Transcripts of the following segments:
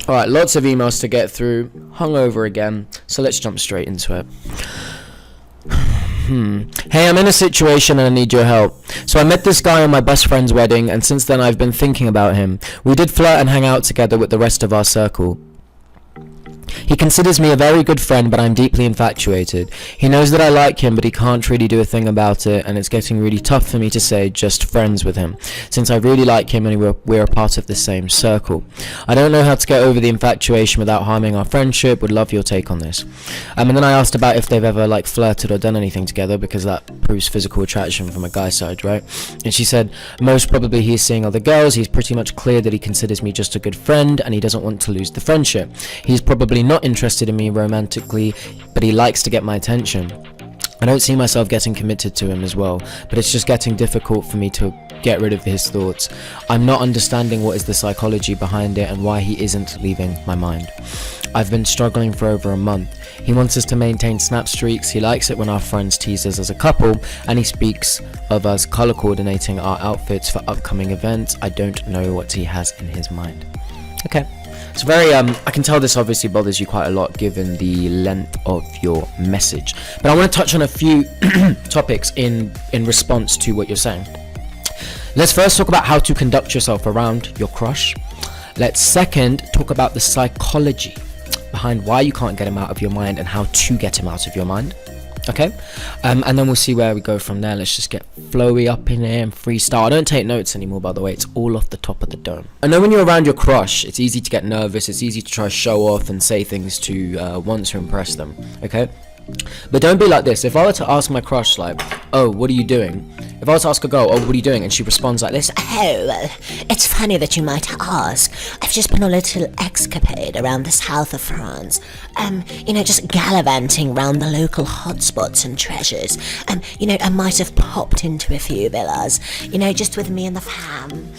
Alright, lots of emails to get through. Hungover again. So let's jump straight into it. Hey, I'm in a situation and I need your help. So I met this guy on my best friend's wedding, and since then I've been thinking about him. We did flirt and hang out together with the rest of our circle. He considers me a very good friend, but I'm deeply infatuated. He knows that I like him, but he can't really do a thing about it, and it's getting really tough for me to say just friends with him, since I really like him and we're a part of the same circle. I don't know how to get over the infatuation without harming our friendship. Would love your take on this. And then I asked about if they've ever flirted or done anything together, because that proves physical attraction from a guy's side, right? And she said most probably he's seeing other girls. He's pretty much clear that he considers me just a good friend and he doesn't want to lose the friendship. He's probably not interested in me romantically, but he likes to get my attention. I don't see myself getting committed to him as well, but it's just getting difficult for me to get rid of his thoughts. I'm not understanding what is the psychology behind it and why he isn't leaving my mind. I've been struggling for over a month. He wants us to maintain snap streaks. He likes it when our friends tease us as a couple, and he speaks of us color coordinating our outfits for upcoming events. I don't know what he has in his mind. Okay. It's very, I can tell this obviously bothers you quite a lot given the length of your message. But I want to touch on a few topics in response to what you're saying. Let's first talk about how to conduct yourself around your crush. Let's second talk about the psychology behind why you can't get him out of your mind and how to get him out of your mind. Okay, and then we'll see where we go from there. Let's just get flowy up in here and freestyle. I don't take notes anymore, by the way. It's all off the top of the dome. I know when you're around your crush, it's easy to get nervous. It's easy to try to show off and say things to want to impress them. Okay, but don't be like this. If I were to ask my crush oh, what are you doing? If I was to ask a girl, oh, what are you doing? And she responds like this, oh, it's funny that you might ask. I've just been on a little escapade around the south of France. Just gallivanting around the local hotspots and treasures. I might have popped into a few villas, just with me and the fam.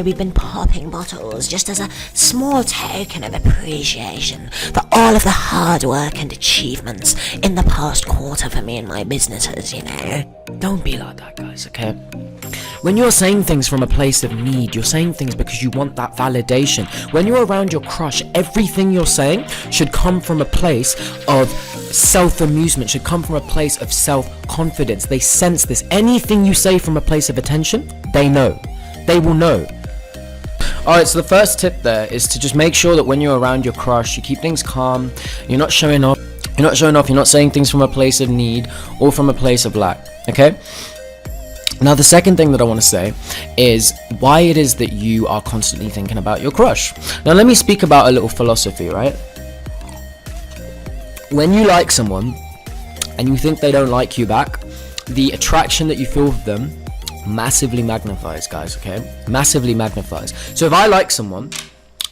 We've been popping bottles just as a small token of appreciation for all of the hard work and achievements in the past quarter for me and my businesses, Don't be like that, guys, okay? When you're saying things from a place of need, you're saying things because you want that validation. When you're around your crush, everything you're saying should come from a place of self-amusement, should come from a place of self-confidence. They sense this. Anything you say from a place of attention, they know. They will know. Alright, so the first tip there is to just make sure that when you're around your crush, you keep things calm, you're not showing off, you're not saying things from a place of need or from a place of lack, okay? Now, the second thing that I want to say is why it is that you are constantly thinking about your crush. Now, let me speak about a little philosophy, right? When you like someone and you think they don't like you back, the attraction that you feel for them massively magnifies, guys, okay? Massively magnifies. So if I like someone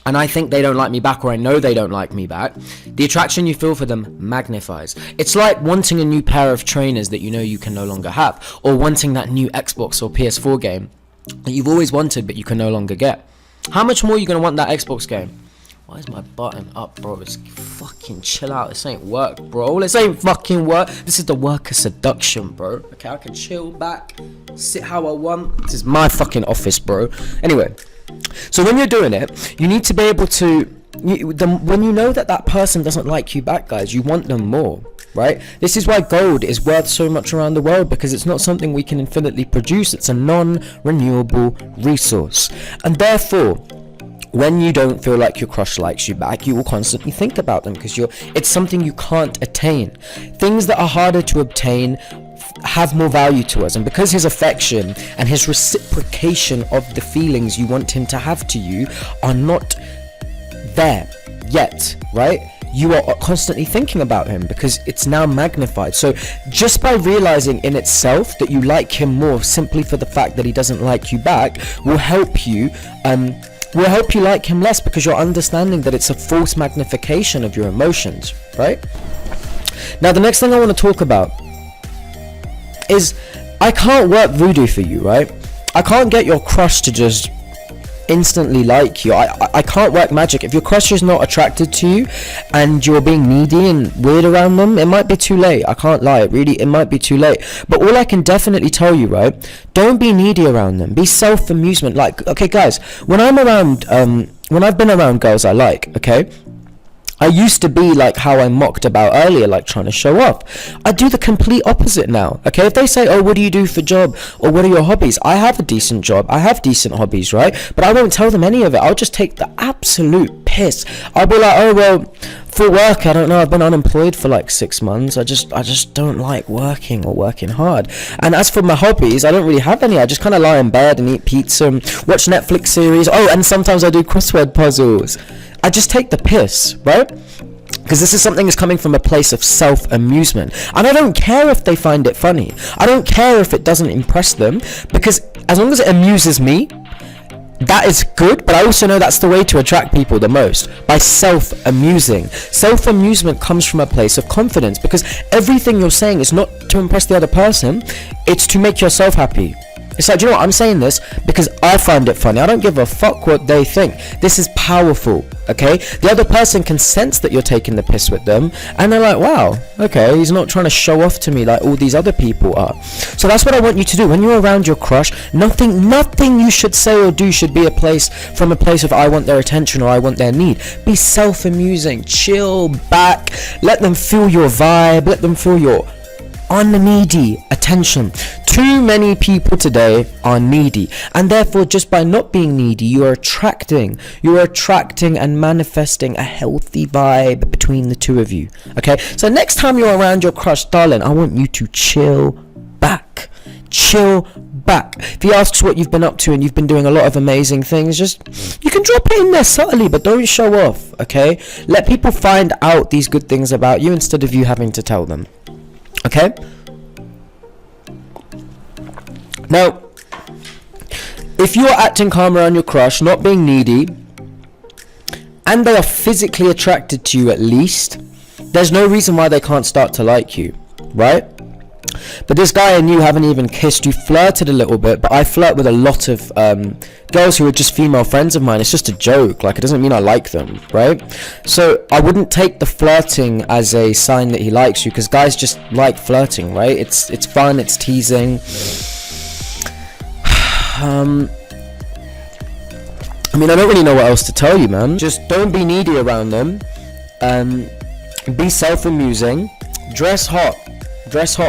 and I think they don't like me back, or I know they don't like me back, the attraction you feel for them magnifies. It's like wanting a new pair of trainers that you know you can no longer have, or wanting that new Xbox or PS4 game that you've always wanted but you can no longer get. How much more are you going to want that Xbox game? Why is my button up, bro? It's fucking chill out. This ain't work, bro. This ain't fucking work. This is the work of seduction, bro. Okay, I can chill back, sit how I want. This is my fucking office, bro. Anyway, so when you're doing it, you need to be able to, when you know that person doesn't like you back, guys, you want them more, right? This is why gold is worth so much around the world, because it's not something we can infinitely produce. It's a non-renewable resource. And therefore, when you don't feel like your crush likes you back, you will constantly think about them because it's something you can't attain. Things that are harder to obtain have more value to us, and because his affection and his reciprocation of the feelings you want him to have to you are not there yet, right? You are constantly thinking about him because it's now magnified. So just by realizing in itself that you like him more simply for the fact that he doesn't like you back will help you like him less, because you're understanding that it's a false magnification of your emotions, right? Now, the next thing I want to talk about is I can't work voodoo for you, right? I can't get your crush to just instantly like you. I can't work magic. If your crush is not attracted to you and you're being needy and weird around them, it might be too late. I can't lie, it might be too late. But all I can definitely tell you, right, don't be needy around them. Be self-amusement. Okay, guys, when I'm around when I've been around girls I like, okay, I used to be like how I mocked about earlier, like trying to show off. I do the complete opposite now, okay? If they say, oh, what do you do for job? Or what are your hobbies? I have a decent job. I have decent hobbies, right? But I won't tell them any of it. I'll just take the absolute piss. I'll be like, oh, well, for work, I don't know. I've been unemployed for like 6 months. I just don't like working or working hard. And as for my hobbies, I don't really have any. I just kind of lie in bed and eat pizza and watch Netflix series. Oh, and sometimes I do crossword puzzles. I just take the piss, right? Because this is something that's coming from a place of self-amusement. And I don't care if they find it funny. I don't care if it doesn't impress them. Because as long as it amuses me, that is good. But I also know that's the way to attract people the most. By self-amusing. Self-amusement comes from a place of confidence. Because everything you're saying is not to impress the other person. It's to make yourself happy. It's like, do you know what, I'm saying this because I find it funny. I don't give a fuck what they think. This is powerful, okay? The other person can sense that you're taking the piss with them, and they're like, wow, okay, he's not trying to show off to me like all these other people are. So that's what I want you to do. When you're around your crush, nothing you should say or do should be from a place of I want their attention or I want their need. Be self-amusing, chill back, let them feel your vibe, let them feel your unneedy attention. Too many people today are needy, and therefore just by not being needy, you are attracting and manifesting a healthy vibe between the two of you. Okay, so next time you're around your crush, darling, I want you to chill back. If he asks what you've been up to and you've been doing a lot of amazing things, you can drop it in there subtly, but don't show off. Okay, let people find out these good things about you instead of you having to tell them. Okay? Now, if you're acting calm around your crush, not being needy, and they are physically attracted to you at least, there's no reason why they can't start to like you, right? But this guy and you haven't even kissed. You flirted a little bit, but I flirt with a lot of girls who are just female friends of mine. It's just a joke. Like, it doesn't mean I like them, right? So I wouldn't take the flirting as a sign that he likes you, because guys just like flirting, right? It's fun, it's teasing. I mean, I don't really know what else to tell you, man. Just don't be needy around them. Be self-amusing. Dress hot,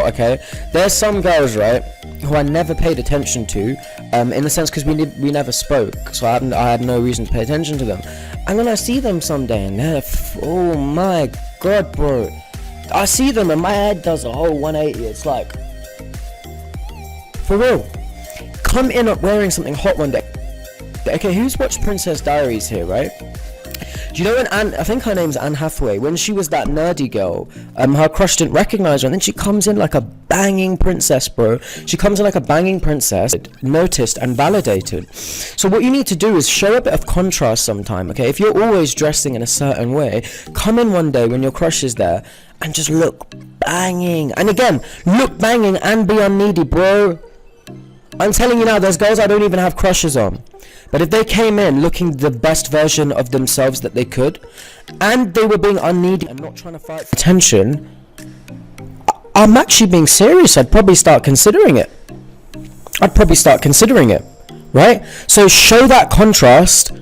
okay? There's some girls, right, who I never paid attention to, in the sense because we never spoke, so I had no reason to pay attention to them. And then I see them someday, and they're oh my god, bro! I see them, and my head does a whole 180. It's like, for real. Come in up wearing something hot one day. Okay, who's watched Princess Diaries here, right? Do you know when I think her name's Anne Hathaway, when she was that nerdy girl, her crush didn't recognize her, and then she comes in like a banging princess, bro. She comes in like a banging princess, noticed and validated. So what you need to do is show a bit of contrast sometime, okay? If you're always dressing in a certain way, come in one day when your crush is there and just look banging. And again, look banging and be unneedy, bro. I'm telling you now, there's girls I don't even have crushes on. But if they came in looking the best version of themselves that they could, and they were being unneedy and not trying to fight for attention, I'm actually being serious. I'd probably start considering it. Right? So show that contrast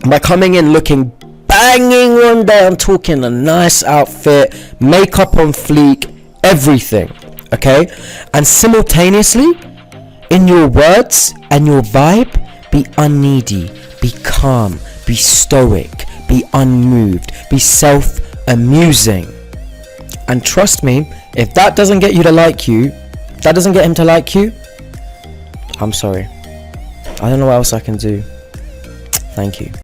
by coming in looking banging one day. I'm talking a nice outfit, makeup on fleek, everything. Okay? And simultaneously, in your words and your vibe, be unneedy, be calm, be stoic, be unmoved, be self-amusing. And trust me, if that doesn't get him to like you, I'm sorry. I don't know what else I can do. Thank you.